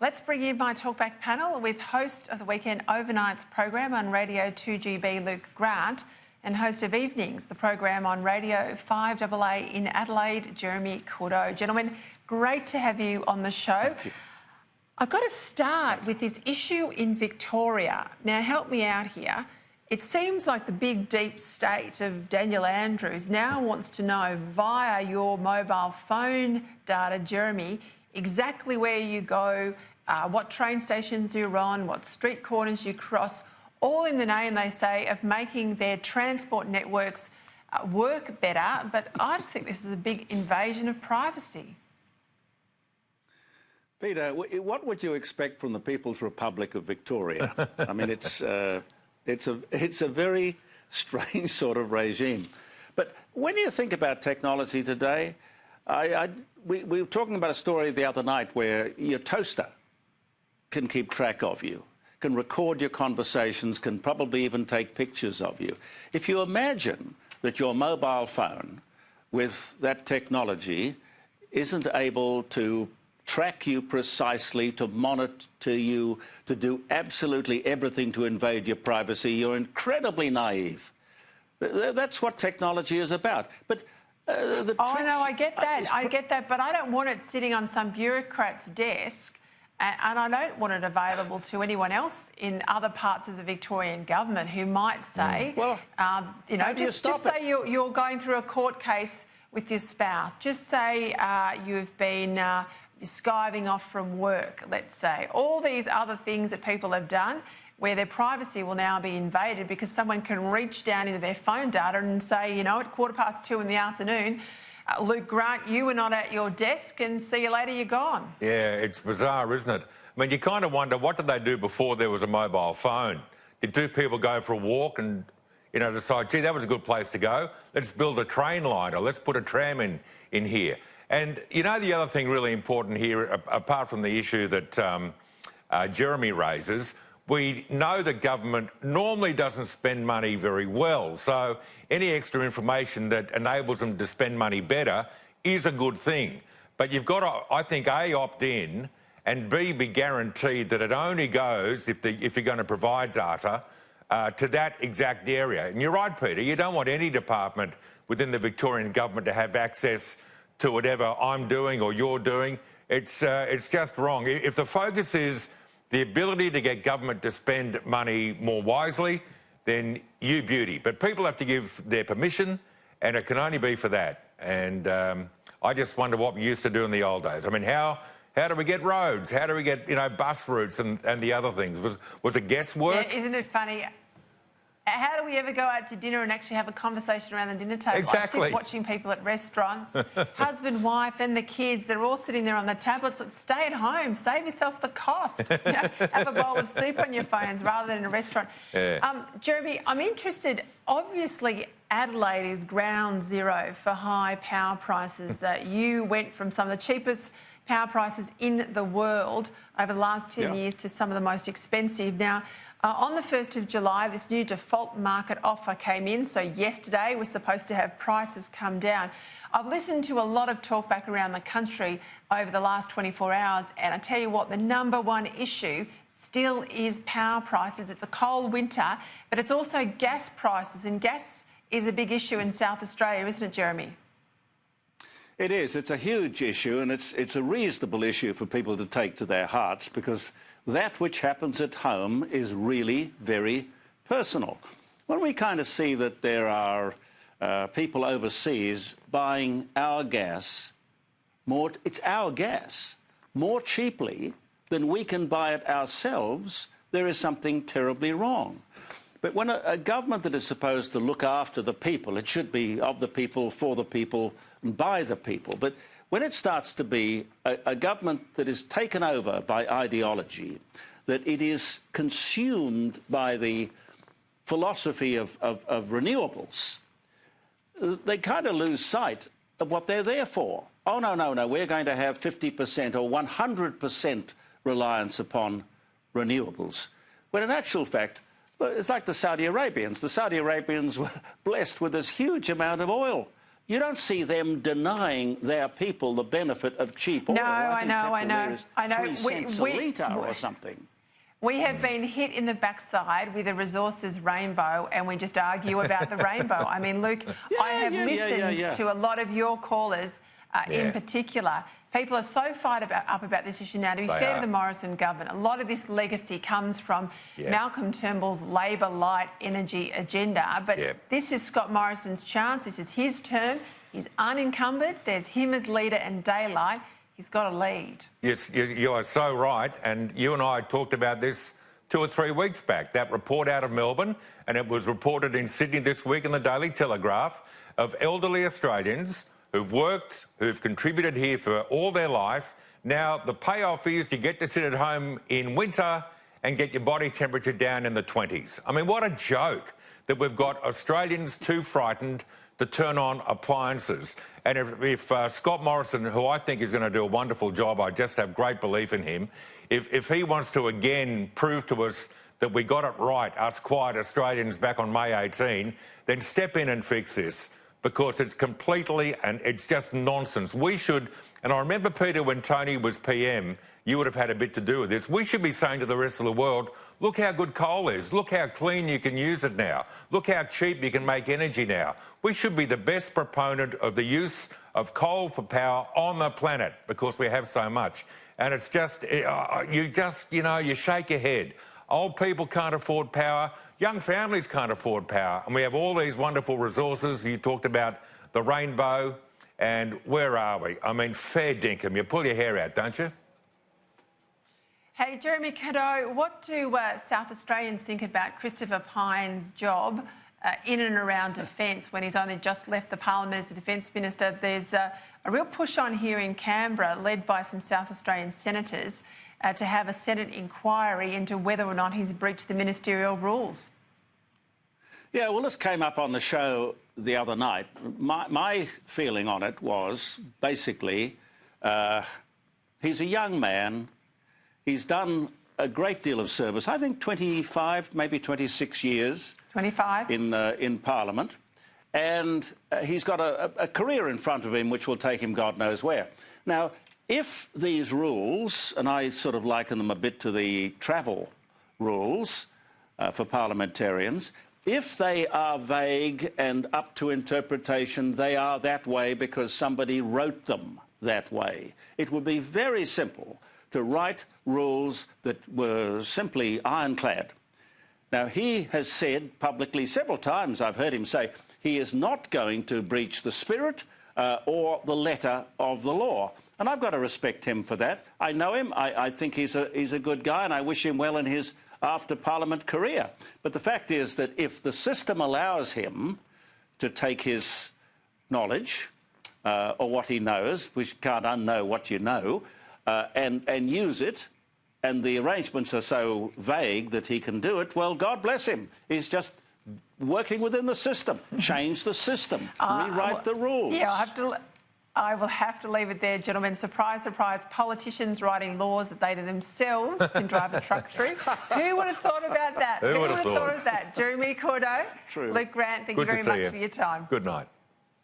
Let's bring in my Talkback panel with host of the Weekend Overnights program on Radio 2GB, Luke Grant, and host of Evenings, the program on Radio 5AA in Adelaide, Jeremy Cordeaux. Gentlemen, great to have you on the show. Thank you. I've got to start with this issue in Victoria. Now, help me out here. It seems like the big deep state of Daniel Andrews now wants to know via your mobile phone data, Jeremy, exactly where you go, what train stations you're on, what street corners you cross, all in the name, they say, of making their transport networks work better. But I just think this is a big invasion of privacy. Peter, what would you expect from the People's Republic of Victoria? I mean, it's a very strange sort of regime. But when you think about technology today, we were talking about a story the other night where your toaster can keep track of you, can record your conversations, can probably even take pictures of you. If you imagine that your mobile phone with that technology isn't able to track you precisely, to monitor you, to do absolutely everything to invade your privacy, you're incredibly naive. That's what technology is about. But no, I get that, but I don't want it sitting on some bureaucrat's desk, and I don't want it available to anyone else in other parts of the Victorian government who might say, just say you're going through a court case with your spouse. Just say you've been skiving off from work, let's say. All these other things that people have done where their privacy will now be invaded because someone can reach down into their phone data and say, at 2:15 in the afternoon, Luke Grant, you were not at your desk, and see you later, you're gone. Yeah, it's bizarre, isn't it? I mean, you kind of wonder, what did they do before there was a mobile phone? Did two people go for a walk and, decide, gee, that was a good place to go? Let's build a train line, or let's put a tram in here. And, the other thing really important here, apart from the issue that Jeremy raises, we know the government normally doesn't spend money very well. So any extra information that enables them to spend money better is a good thing. But you've got to, I think, A, opt in, and B, be guaranteed that it only goes, if you're going to provide data, to that exact area. And you're right, Peter, you don't want any department within the Victorian government to have access to whatever I'm doing or you're doing. It's just wrong. If the focus is the ability to get government to spend money more wisely, then you beauty. But people have to give their permission, and it can only be for that. And I just wonder what we used to do in the old days. I mean, how do we get roads? How do we get, bus routes and the other things? Was it guesswork? Yeah, isn't it funny? How do we ever go out to dinner and actually have a conversation around the dinner table? Exactly. I sit watching people at restaurants, husband, wife and the kids, they're all sitting there on their tablets. Stay at home, save yourself the cost. Have a bowl of soup on your phones rather than in a restaurant. Yeah. Jeremy, I'm interested, obviously Adelaide is ground zero for high power prices. You went from some of the cheapest power prices in the world over the last 10 years to some of the most expensive. Now, on the 1st of July, this new default market offer came in. So yesterday, we're supposed to have prices come down. I've listened to a lot of talk back around the country over the last 24 hours. And I tell you what, the number one issue still is power prices. It's a cold winter, but it's also gas prices. And gas is a big issue in South Australia, isn't it, Jeremy? It is. It's a huge issue, and it's a reasonable issue for people to take to their hearts, because that which happens at home is really very personal. When we kind of see that there are people overseas buying our gas, it's our gas, more cheaply than we can buy it ourselves, there is something terribly wrong. But when a government that is supposed to look after the people, it should be of the people, for the people, and by the people. But when it starts to be a government that is taken over by ideology, that it is consumed by the philosophy of renewables, they kind of lose sight of what they're there for. Oh, no, we're going to have 50% or 100% reliance upon renewables. When in actual fact, it's like the Saudi Arabians. The Saudi Arabians were blessed with this huge amount of oil you don't see them denying their people the benefit of cheap oil. No, I know. 3 cents a litre or something. We have been hit in the backside with a resources rainbow, and we just argue about the rainbow. I mean, Luke, I have listened to a lot of your callers in particular. People are so fired up about this issue now. To be fair to the Morrison government, a lot of this legacy comes from Malcolm Turnbull's Labor light energy agenda. But this is Scott Morrison's chance. This is his term. He's unencumbered. There's him as leader and daylight. He's got to lead. Yes, you are so right. And you and I talked about this 2 or 3 weeks back. That report out of Melbourne, and it was reported in Sydney this week in the Daily Telegraph, of elderly Australians who've worked, who've contributed here for all their life. Now, the payoff is you get to sit at home in winter and get your body temperature down in the 20s. I mean, what a joke that we've got Australians too frightened to turn on appliances. And if Scott Morrison, who I think is going to do a wonderful job, I just have great belief in him, if he wants to again prove to us that we got it right, us quiet Australians back on May 18, then step in and fix this, because it's completely and it's just nonsense. We should, and I remember, Peter, when Tony was PM, you would have had a bit to do with this. We should be saying to the rest of the world, look how good coal is. Look how clean you can use it now. Look how cheap you can make energy now. We should be the best proponent of the use of coal for power on the planet because we have so much. And it's just, you shake your head. Old people can't afford power. Young families can't afford power. And we have all these wonderful resources. You talked about the rainbow. And where are we? I mean, fair dinkum. You pull your hair out, don't you? Hey, Jeremy Cadeau, what do South Australians think about Christopher Pyne's job in and around defence when he's only just left the Parliament as a Defence Minister? There's a real push on here in Canberra, led by some South Australian senators, to have a Senate inquiry into whether or not he's breached the ministerial rules. Yeah, well, this came up on the show the other night. My feeling on it was basically he's a young man. He's done a great deal of service. I think 25, maybe 26 years. 25. In Parliament. And he's got a career in front of him which will take him God knows where. Now, if these rules, and I sort of liken them a bit to the travel rules for parliamentarians, if they are vague and up to interpretation, they are that way because somebody wrote them that way. It would be very simple to write rules that were simply ironclad. Now, he has said publicly several times, I've heard him say, he is not going to breach the spirit or the letter of the law. And I've got to respect him for that. I know him. I think he's a good guy, and I wish him well in his after-Parliament career. But the fact is that if the system allows him to take his knowledge or what he knows, which can't unknow what you know, and use it, and the arrangements are so vague that he can do it, well, God bless him. He's just working within the system. Change the system. Rewrite the rules. Yeah, I will have to leave it there, gentlemen. Surprise, surprise, politicians writing laws that they themselves can drive a truck through. Who would have thought about that? Who would have thought of that? Jeremy Cadeau, True. Luke Grant, thank you very much for your time. Good night.